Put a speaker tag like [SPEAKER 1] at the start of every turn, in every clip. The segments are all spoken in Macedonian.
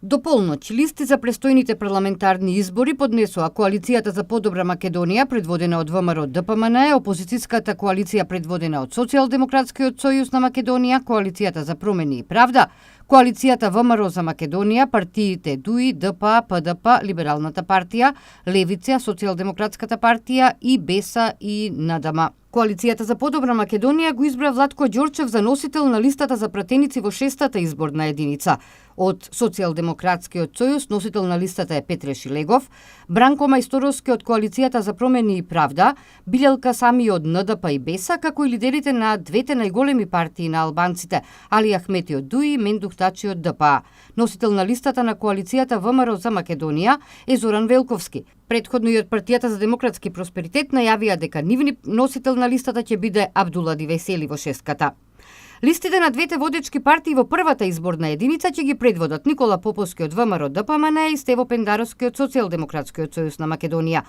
[SPEAKER 1] До полноќ листи за престојните парламентарни избори поднесоа Коалицијата за подобра Македонија, предводена од ВМРО ДПМН, опозицијската коалиција предводена од Социјалдемократскиот сојуз на Македонија, Коалицијата за промени и правда, Коалицијата ВМРО за Македонија, партиите ДУИ, ДПА, ПДП, Либералната партија, Левица, Социјалдемократската партија и БЕСА и НДМ. Коалицијата за подобра Македонија го избра Владко Ѓорчев за носител на листата за пратеници во 6-та изборна единица. Од Социјалдемократскиот сојуз носител на листата е Петре Шилегов, Бранко Мајсторовски од Коалицијата за промени и правда, Билјелка Сами од НДП и БЕСА, како и лидерите на двете најголеми партии на албанците, Али Ахмети од ДУИ и Мендух Тачи од ДПА. Носител на листата на Коалицијата ВМРО за Македонија е Зоран Велковски. Претходно и од партијата за демократски просперитет најавија дека нивни носител на листата ќе биде Абдулади Весели во шестката. Листите на двете водечки партии во првата изборна единица ќе ги предводат Никола Поповски од ВМРО ДПМН и Стево Пендаровски од Социјалдемократскиот сојуз на Македонија.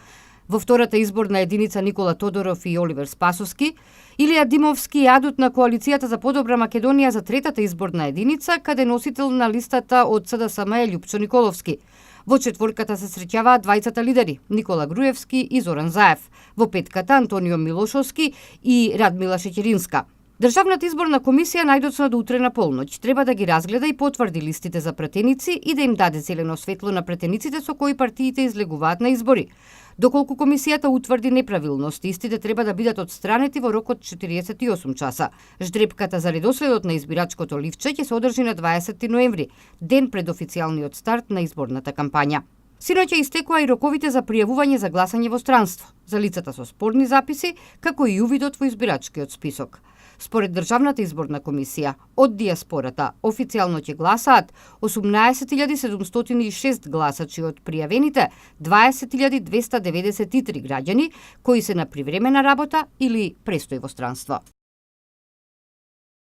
[SPEAKER 1] Во втората изборна единица Никола Тодоров и Оливер Спасовски, Илија Димовски и адут на Коалицијата за подобра Македонија за третата изборна единица, каде носител на листата од СДСМ е Љупчо Николовски. Во четворката се среќаваат двајцата лидери Никола Груевски и Зоран Заев. Во петката Антонио Милошовски и Радмила Шеќеринска. Државната изборна комисија најдоцна до утре на полноќ треба да ги разгледа и потврди листите за пратеници и да им даде зелено светло на пратениците со кои партиите излегуваат на избори. Доколку комисијата утврди неправилности, истите треба да бидат отстранети во рок од 48 часа. Ждрепката за редоследот на избирачкото ливче ќе се одржи на 20 ноември, ден пред официјалниот старт на изборната кампања. Синоќа истекоа и роковите за пријавување за гласање во странство, за лицата со спорни записи, како и увидот во избирачкиот список. Според Државната изборна комисија, од диаспората официјално ќе гласаат 18.706 гласачи од пријавените 20.293 граѓани кои се на привремена работа или престој во странство.